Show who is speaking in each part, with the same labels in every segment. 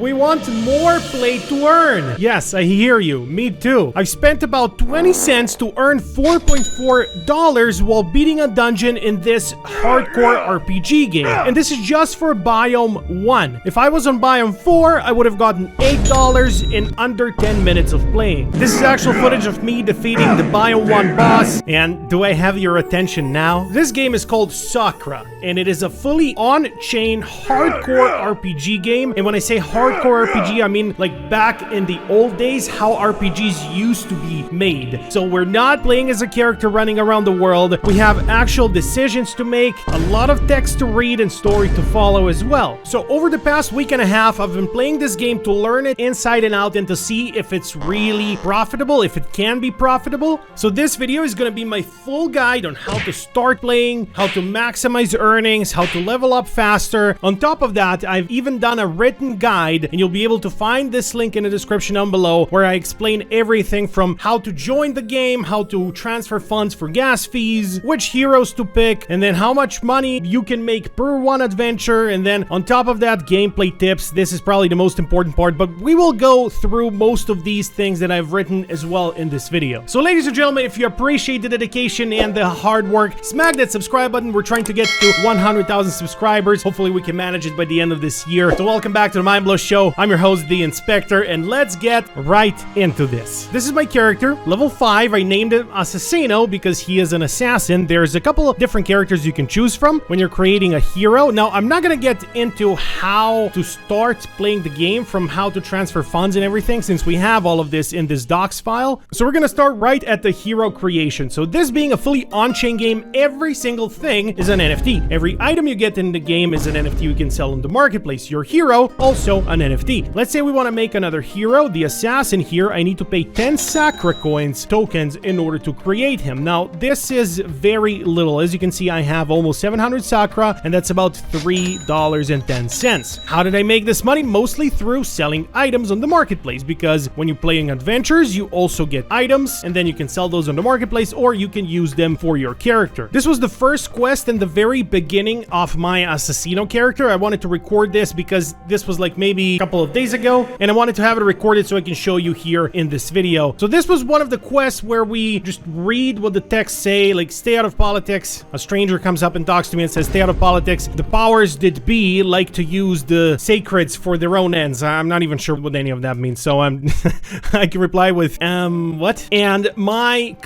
Speaker 1: We want more play to earn. Yes, I hear you. Me too. I've spent about 20 cents to earn $4.4 while beating a dungeon in this hardcore RPG game. And this is just for Biome 1. If I was on Biome 4, I would have gotten $8 in under 10 minutes of playing. This is actual footage of me defeating the Biome 1 boss. And do I have your attention now? This game is called Sacra, and it is a fully on-chain hardcore RPG game. And when I say hardcore RPG, I mean like back in the old days, how RPGs used to be made. So we're not playing as a character running around the world. We have actual decisions to make, a lot of text to read and story to follow as well. So over the past week and a half, I've been playing this game to learn it inside and out and to see if it's really profitable, if it can be profitable. So this video is going to be my full guide on how to start playing, how to maximize earnings, how to level up faster. On top of that, I've even done a written guide, and you'll be able to find this link in the description down below, where I explain everything from how to join the game, how to transfer funds for gas fees, which heroes to pick, and then how much money you can make per one adventure. And then on top of that, gameplay tips. This is probably the most important part, but we will go through most of these things that I've written as well in this video. So ladies and gentlemen, if you appreciate the dedication and the hard work, smack that subscribe button. We're trying to get to 100,000 subscribers. Hopefully we can manage it by the end of this year. So welcome back to the Mind Blow Show. I'm your host, The Inspector, and let's get right into this. This is my character, level 5. I named him Assassino because he is an assassin. There's a couple of different characters you can choose from when you're creating a hero. Now, I'm not gonna get into how to start playing the game, from how to transfer funds and everything, since we have all of this in this docs file. So we're gonna start right at the hero creation. So this being a fully on-chain game, every single thing is an NFT. Every item you get in the game is an NFT you can sell on the marketplace. Your hero, also an NFT. Let's say we want to make another hero, the assassin here. I need to pay 10 Sacra coins, tokens, in order to create him. Now, this is very little. As you can see, I have almost 700 Sacra, and that's about $3.10. How did I make this money? Mostly through selling items on the marketplace, because when you're playing adventures, you also get items, and then you can sell those on the marketplace, or you can use them for your character. This was the first quest in the very beginning of my Assassino character. I wanted to record this because this was like maybe a couple of days ago, and I wanted to have it recorded so I can show you here in this video. So this was one of the quests where we just read what the texts say, like stay out of politics. A stranger comes up and talks to me and says, stay out of politics. The powers that be like to use the sacreds for their own ends. I'm not even sure what any of that means, so I'm I can reply with what? And my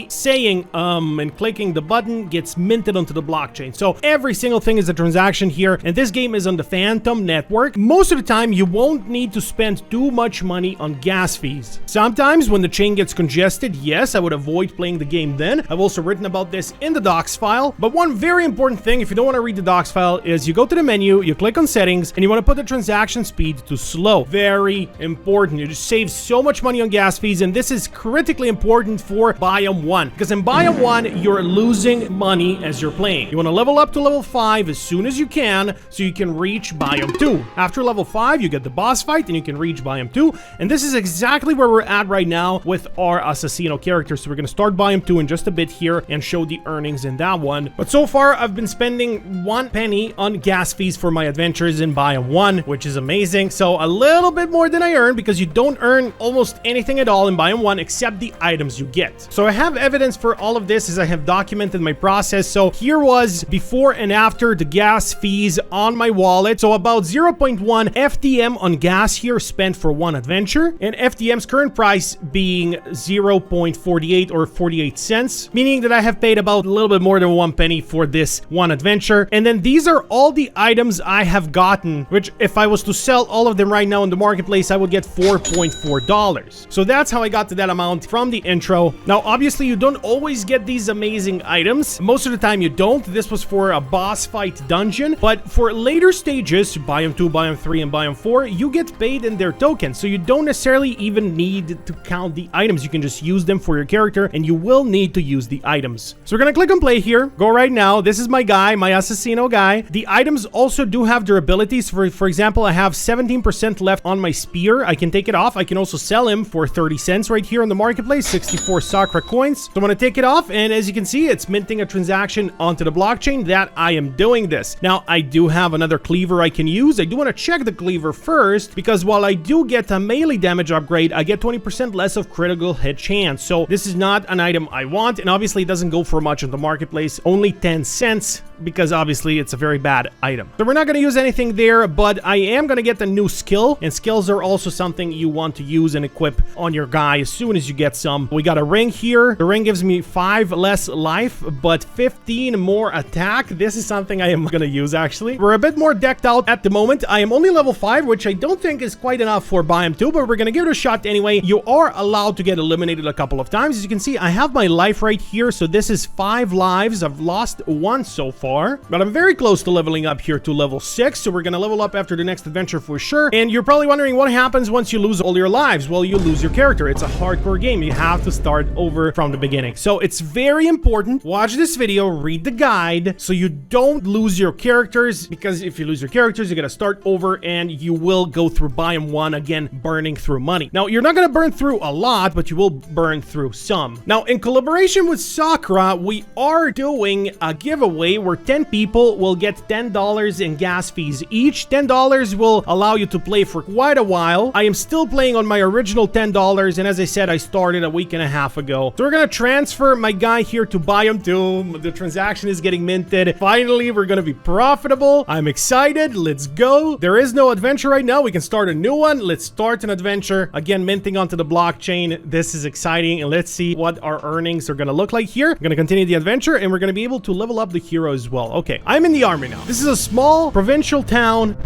Speaker 1: saying and clicking the button gets minted onto the blockchain. So every single thing is a transaction here, and this game is on the Phantom network. Most of the time you won't need to spend too much money on gas fees. Sometimes when the chain gets congested, yes, I would avoid playing the game then. I've also written about this in the docs file. But one very important thing, if you don't want to read the docs file, is you go to the menu, you click on settings, and you want to put the transaction speed to slow. Very important. You just save so much money on gas fees, and this is critically important for Biome 1, because in Biome 1 you're losing money as you're playing. You want to level up to level 5 as soon as you can, so you can reach Biome 2. After level 5 you get the boss fight and you can reach Biome 2, and this is exactly where we're at right now with our Assassino character. So we're going to start Biome 2 in just a bit here and show the earnings in that one. But so far I've been spending 1 penny on gas fees for my adventures in Biome 1, which is amazing. So a little bit more than I earned, because you don't earn almost anything at all in Biome 1 except the items you get. So I have evidence for all of this, as I have documented my process. So here was before and after the gas fees on my wallet. So about 0.1 FTM on gas here spent for one adventure, and FTM's current price being 0.48 or 48 cents, meaning that I have paid about a little bit more than 1 penny for this one adventure. And then these are all the items I have gotten, which if I was to sell all of them right now in the marketplace, I would get $4.4. So that's how I got to that amount from the intro. Now, obviously, you don't always get these amazing items. Most of the time you don't. This was for a boss fight dungeon, but for later stages, Biome 2, Biome 3, and Biome 4, you get paid in their tokens. So you don't necessarily even need to count the items. You can just use them for your character, and you will need to use the items. So we're gonna click on play here. Go right now. This is my guy, my Assassino guy. The items also do have durabilities. For example, I have 17% left on my spear. I can take it off. I can also sell him for 30 cents right here on the marketplace, 64 Sacra coins. So I'm gonna take it off, and as you can see, it's minting a transaction onto the blockchain that I am doing this. Now, I do have another cleaver I can use. I do want to check the cleaver first, because while I do get a melee damage upgrade, I get 20% less of critical hit chance. So this is not an item I want, and obviously it doesn't go for much on the marketplace, only 10 cents, because obviously it's a very bad item. So we're not going to use anything there, but I am going to get the new skill, and skills are also something you want to use and equip on your guy as soon as you get some. We got a ring here. The ring gives me 5 less life, but 15 more attack. This is something I am going to use, actually. We're a bit more decked out at the moment. I am only level 5, which I don't think is quite enough for Biome 2, but we're going to give it a shot anyway. You are allowed to get eliminated a couple of times. As you can see, I have my life right here, so this is 5 lives. I've lost 1 so far, but I'm very close to leveling up here to level 6, so we're going to level up after the next adventure for sure. And you're probably wondering what happens once you lose all your lives. Well, you lose your character. It's a hardcore game. You have to start over from the beginning. So it's very important. Watch this video, read the guide, so you don't lose your characters, because if you lose your characters, you got to start over and you will go through Biome 1 again, burning through money. Now, you're not going to burn through a lot, but you will burn through some. Now, in collaboration with Sacra, we are doing a giveaway where 10 people will get $10 in gas fees each. $10 will allow you to play for quite a while. I am still playing on my original $10, and as I said, I started a week and a half ago. So we're going to transfer my guy here to Biome 2. The transaction is getting minted. Finally, we're going to be profitable. I'm excited. Let's go. There is no adventure right now. We can start a new one. Let's start an adventure. Again, minting onto the blockchain. This is exciting, and let's see what our earnings are going to look like here. I'm going to continue the adventure, and we're going to be able to level up the hero as well. Okay, I'm in the army now. This is a small provincial town,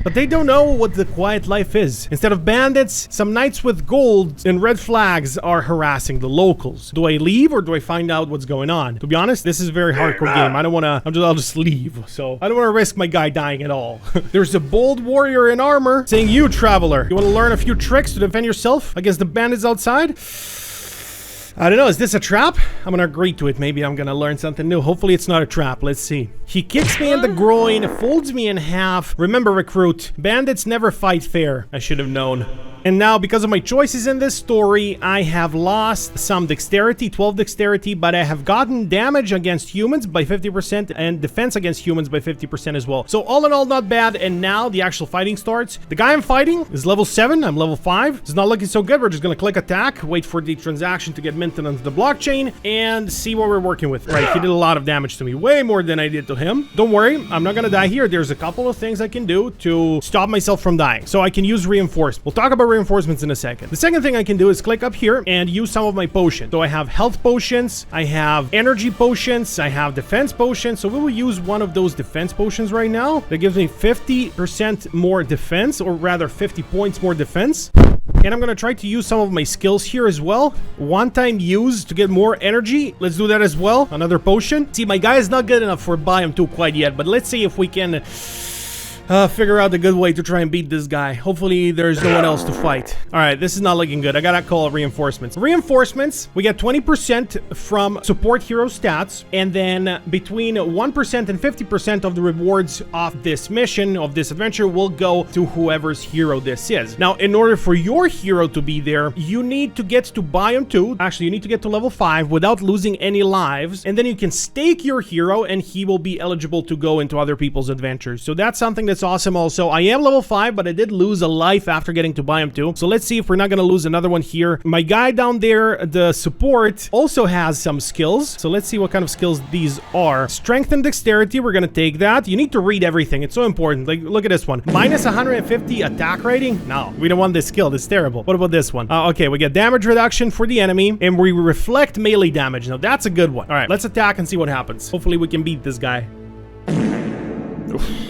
Speaker 1: but they don't know what the quiet life is. Instead of bandits, some knights with gold and red flags are harassing the locals. Do I leave or do I find out what's going on? To be honest, this is a very hardcore game. I don't want to, I'll just leave. So I don't want to risk my guy dying at all. There's a bold warrior in armor saying, "You traveler, you want to learn a few tricks to defend yourself against the bandits outside?" I don't know, is this a trap? I'm gonna agree to it. Maybe I'm gonna learn something new. Hopefully it's not a trap. Let's see. He kicks me in the groin, folds me in half. Remember, recruit, bandits never fight fair. I should have known. And now, because of my choices in this story, I have lost some dexterity, 12 dexterity, but I have gotten damage against humans by 50% and defense against humans by 50% as well. So all in all, not bad. And now the actual fighting starts. The guy I'm fighting is level 7. I'm level 5. It's not looking so good. We're just gonna click attack, wait for the transaction to get minted onto the blockchain, and see what we're working with. Right, he did a lot of damage to me, way more than I did to him. Don't worry, I'm not gonna die here. There's a couple of things I can do to stop myself from dying. So I can use reinforcement. We'll talk about reinforcements in a second. The second thing I can do is click up here and use some of my potions. So I have health potions, I have energy potions, I have defense potions. So we will use one of those defense potions right now. That gives me 50% more defense, or rather 50 points more defense. And I'm gonna try to use some of my skills here as well. One time use to get more energy. Let's do that as well. Another potion. See, my guy is not good enough for Biome 2 quite yet, but let's see if we can figure out a good way to try and beat this guy. Hopefully there's no one else to fight. All right, this is not looking good. I gotta call reinforcements. Reinforcements, we get 20% from support hero stats, and then between 1% and 50% of the rewards of this mission, of this adventure, will go to whoever's hero this is. Now, in order for your hero to be there, you need to get to Biome 2. Actually, you need to get to level 5 without losing any lives, and then you can stake your hero, and he will be eligible to go into other people's adventures. So that's something that's awesome also. I am level 5, but I did lose a life after getting to Biome 2. So let's see if we're not going to lose another one here. My guy down there, the support, also has some skills. So let's see what kind of skills these are. Strength and dexterity, we're going to take that. You need to read everything. It's so important. Like, look at this one. Minus 150 attack rating? No, we don't want this skill. It's terrible. What about this one? Okay, we get damage reduction for the enemy, and we reflect melee damage. Now, that's a good one. All right, let's attack and see what happens. Hopefully, we can beat this guy. Oof.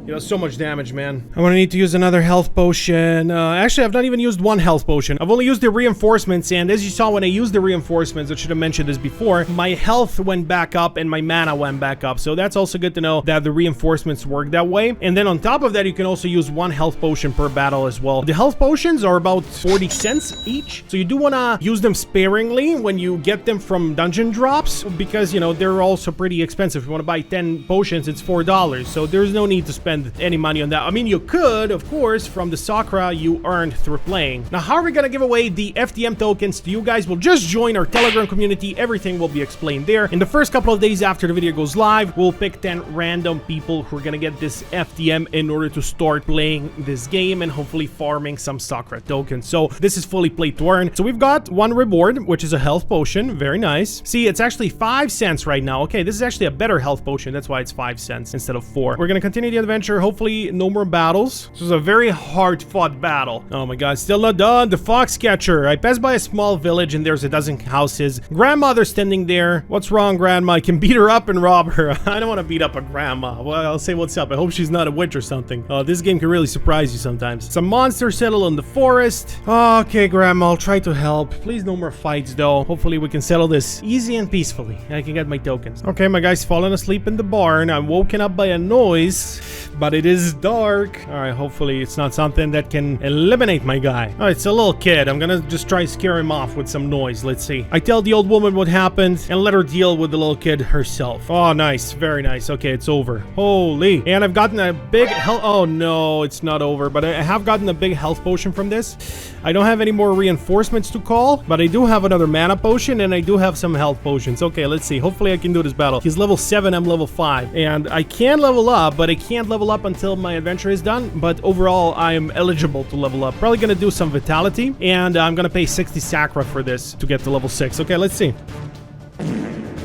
Speaker 1: You know, so much damage, man. I'm gonna need to use another health potion. Actually, I've not even used one health potion. I've only used the reinforcements, and as you saw when I used the reinforcements, I should have mentioned this before, my health went back up and my mana went back up. So that's also good to know that the reinforcements work that way. And then on top of that, you can also use one health potion per battle as well. The health potions are about 40 cents each. So you do wanna use them sparingly when you get them from dungeon drops, because, you know, they're also pretty expensive. If you wanna buy 10 potions, it's $4. So there's no need to spend spend any money on that. I mean, you could, of course, from the Sacra you earned through playing. Now, how are we gonna give away the FTM tokens to you guys? We'll just join our Telegram community. Everything will be explained there. In the first couple of days after the video goes live, we'll pick 10 random people who are gonna get this FTM in order to start playing this game and hopefully farming some Sacra tokens. So this is fully play to earn. So we've got one reward, which is a health potion. Very nice. See, it's actually 5 cents right now. Okay, this is actually a better health potion. That's why it's 5 cents instead of 4. We're gonna continue the adventure. Hopefully no more battles. This was a very hard fought battle. Oh my god, still not done. The fox catcher. I passed by a small village and there's a dozen houses. Grandmother standing there. What's wrong, Grandma? I can beat her up and rob her. I don't want to beat up a grandma. Well, I'll say what's up. I hope she's not a witch or something. This game can really surprise you sometimes. Some monsters settle in the forest. Okay, Grandma, I'll try to help. Please no more fights though. Hopefully we can settle this easy and peacefully. I can get my tokens. Okay, my guy's fallen asleep in the barn. I'm woken up by a noise, but it is dark. All right, hopefully it's not something that can eliminate my guy. Oh, it's a little kid. I'm gonna just try to scare him off with some noise. Let's see. I tell the old woman what happened and let her deal with the little kid herself. Oh, nice. Very nice. Okay, it's over. Holy. And I've gotten a big health. Oh, no, it's not over, but I have gotten a big health potion from this. I don't have any more reinforcements to call, but I do have another mana potion and I do have some health potions. Okay, let's see. Hopefully I can do this battle. He's level 7, I'm level 5. And I can level up, but I can't level up until my adventure is done. But overall, I am eligible to level up. Probably gonna do some vitality, and I'm gonna pay 60 Sacra for this to get to level 6. Okay, let's see.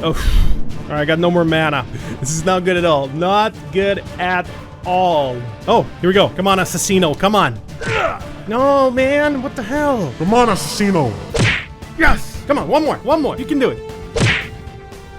Speaker 1: Oh, all right, I got no more mana. This is not good at all. Not good at all. Oh, here we go. Come on, Assassino. Come on. No, man. What the hell?
Speaker 2: Come on, Assassino.
Speaker 1: Yes. Come on. One more. One more. You can do it.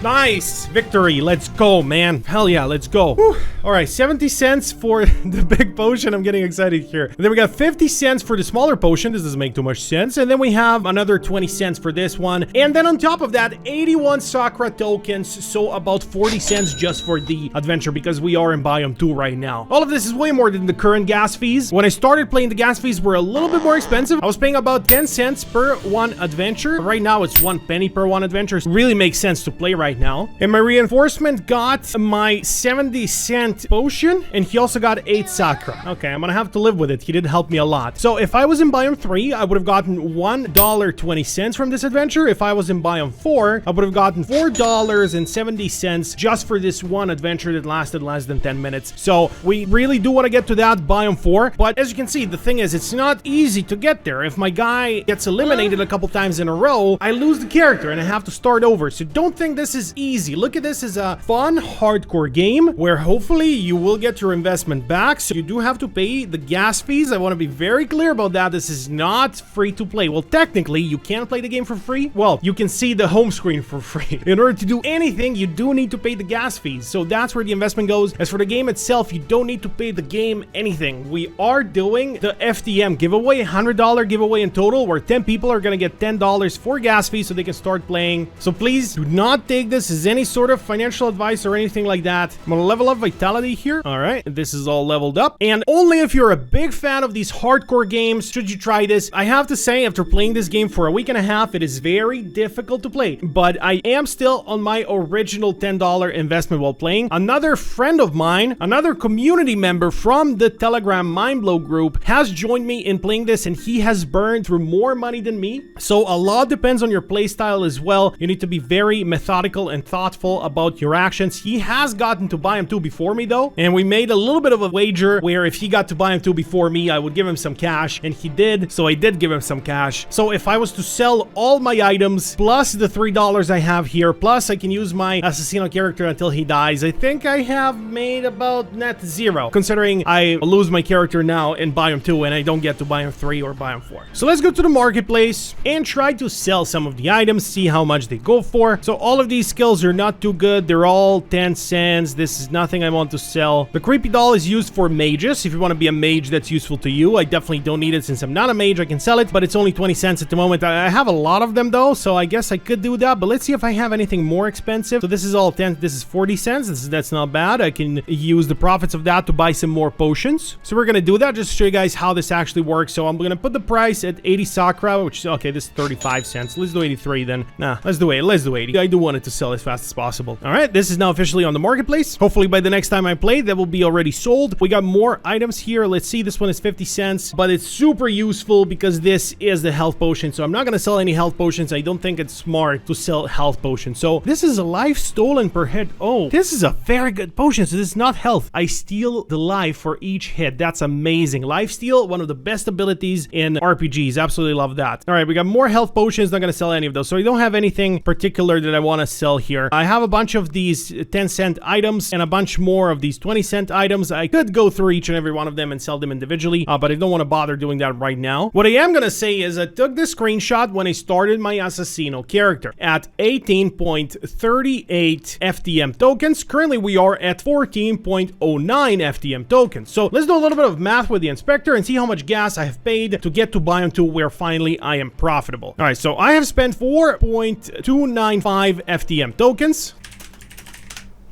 Speaker 1: Nice. Victory. Let's go, man. Hell yeah. Let's go. Whew. All right. 70 cents for the big potion. I'm getting excited here. And then we got 50 cents for the smaller potion. This doesn't make too much sense. And then we have another 20 cents for this one. And then on top of that, 81 Sacra tokens. So about 40 cents just for the adventure because we are in Biome 2 right now. All of this is way more than the current gas fees. When I started playing, the gas fees were a little bit more expensive. I was paying about 10 cents per one adventure. Right now, it's 1 penny per one adventure. It really makes sense to play right now. And my reinforcement got my 70-cent potion, and he also got 8 Sacra. Okay, I'm gonna have to live with it. He did help me a lot. So if I was in Biome 3, I would have gotten $1.20 from this adventure. If I was in Biome 4, I would have gotten $4.70 just for this one adventure that lasted less than 10 minutes. So we really do want to get to that Biome 4. But as you can see, the thing is, it's not easy to get there. If my guy gets eliminated a couple times in a row, I lose the character and I have to start over. So don't think this is easy. Look at this as a fun, hardcore game where hopefully you will get your investment back. So you do have to pay the gas fees. I want to be very clear about that. This is not free to play. Well, technically, you can play the game for free. Well, you can see the home screen for free. In order to do anything, you do need to pay the gas fees. So that's where the investment goes. As for the game itself, you don't need to pay the game anything. We are doing the FTM giveaway, $100 giveaway in total, where 10 people are going to get $10 for gas fees so they can start playing. So please do not take this as any sort of financial advice or anything like that. I'm gonna level up vitality here. All right, this is all leveled up, and only if you're a big fan of these hardcore games should you try this. I have to say, after playing this game for a week and a half, it is very difficult to play, but I am still on my original $10 investment while playing. Another friend of mine, another community member from the Telegram Mindblow group, has joined me in playing this, and he has burned through more money than me. So a lot depends on your playstyle as well. You need to be very methodical and thoughtful about your actions. He has gotten to Biome 2 before me though, and we made a little bit of a wager where if he got to Biome 2 before me, I would give him some cash, and he did, so I did give him some cash. So if I was to sell all my items, plus the $3 I have here, plus I can use my Assassino character until he dies, I think I have made about net zero, considering I lose my character now in Biome 2 and I don't get to Biome 3 or Biome 4. So let's go to the marketplace and try to sell some of the items, see how much they go for. So all of these skills are not too good. They're all 10 cents. This is nothing I want to sell. The creepy doll is used for mages. If you want to be a mage, that's useful to you. I definitely don't need it since I'm not a mage. I can sell it, but it's only 20 cents at the moment. I have a lot of them though, so I guess I could do that, but let's see if I have anything more expensive. So this is all 10. This is 40 cents. That's not bad. I can use the profits of that to buy some more potions. So we're going to do that just to show you guys how this actually works. So I'm going to put the price at 80 Sacra, which is okay. This is 35 cents. Let's do 83 then. Nah, let's do 80. Let's do 80. I do want it to to sell as fast as possible. All right, this is now officially on the marketplace. Hopefully by the next time I play, that will be already sold. We got more items here. Let's see, this one is 50 cents, but it's super useful because this is the health potion. So I'm not gonna sell any health potions. I don't think it's smart to sell health potions. So this is a life stolen per hit. Oh, this is a very good potion. So this is not health. I steal the life for each hit. That's amazing. Life steal, one of the best abilities in RPGs. Absolutely love that. All right, we got more health potions. Not gonna sell any of those. So I don't have anything particular that I want to sell here. I have a bunch of these 10-cent items and a bunch more of these 20-cent items. I could go through each and every one of them and sell them individually, but I don't want to bother doing that right now. What I am gonna say is I took this screenshot when I started my Assassino character at 18.38 FTM tokens. Currently we are at 14.09 FTM tokens. So let's do a little bit of math with the inspector and see how much gas I have paid to get to Biome 2 where finally I am profitable. All right, so I have spent 4.295 FTM tokens,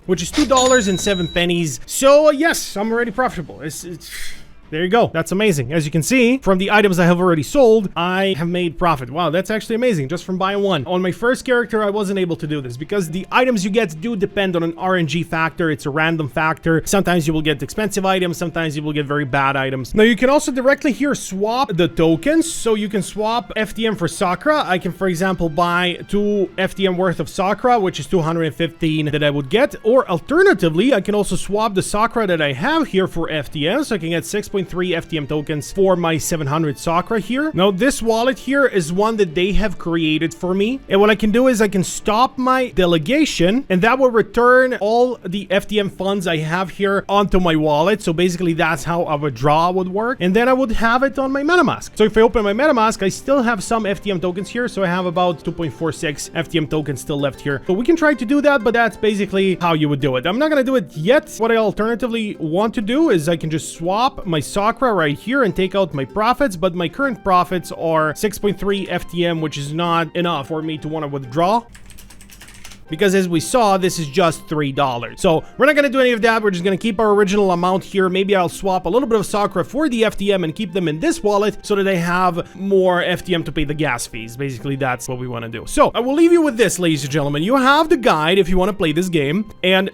Speaker 1: which is $2.07. So yes, I'm already profitable. There you go. That's amazing. As you can see, from the items I have already sold, I have made profit. Wow, that's actually amazing, just from buying one. On my first character, I wasn't able to do this because the items you get do depend on an RNG factor. It's a random factor. Sometimes you will get expensive items, sometimes you will get very bad items. Now, you can also directly here swap the tokens. So you can swap FTM for Sacra. I can, for example, buy 2 FTM worth of Sacra, which is 215 that I would get. Or alternatively, I can also swap the Sacra that I have here for FTM. So I can get 6.3 FTM tokens for my 700 Sacra here. Now, this wallet here is one that they have created for me. And what I can do is I can stop my delegation and that will return all the FTM funds I have here onto my wallet. So basically that's how a withdrawal would work. And then I would have it on my MetaMask. So if I open my MetaMask, I still have some FTM tokens here. So I have about 2.46 FTM tokens still left here. So we can try to do that, but that's basically how you would do it. I'm not going to do it yet. What I alternatively want to do is I can just swap my Sacra right here and take out my profits, but my current profits are 6.3 FTM, which is not enough for me to want to withdraw. Because as we saw, this is just $3. So we're not going to do any of that. We're just going to keep our original amount here. Maybe I'll swap a little bit of Sacra for the FTM and keep them in this wallet so that I have more FTM to pay the gas fees. Basically, that's what we want to do. So I will leave you with this, ladies and gentlemen. You have the guide if you want to play this game. And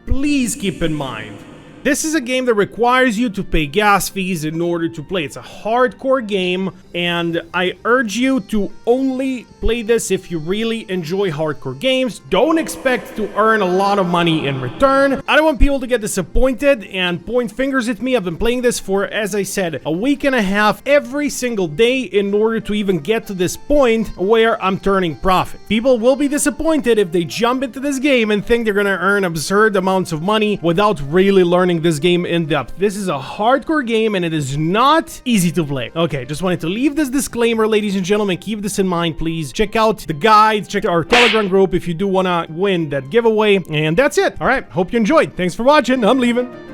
Speaker 1: please keep in mind, this is a game that requires you to pay gas fees in order to play. It's a hardcore game, and I urge you to only play this if you really enjoy hardcore games. Don't expect to earn a lot of money in return. I don't want people to get disappointed and point fingers at me. I've been playing this for, as I said, a week and a half every single day in order to even get to this point where I'm turning profit. People will be disappointed if they jump into this game and think they're gonna earn absurd amounts of money without really learning this game in depth. This is a hardcore game and it is not easy to play. Okay, just wanted to leave this disclaimer, ladies and gentlemen. Keep this in mind, please. Check out the guide, check our Telegram group if you do want to win that giveaway. And that's it. All right, hope you enjoyed. Thanks for watching. I'm leaving.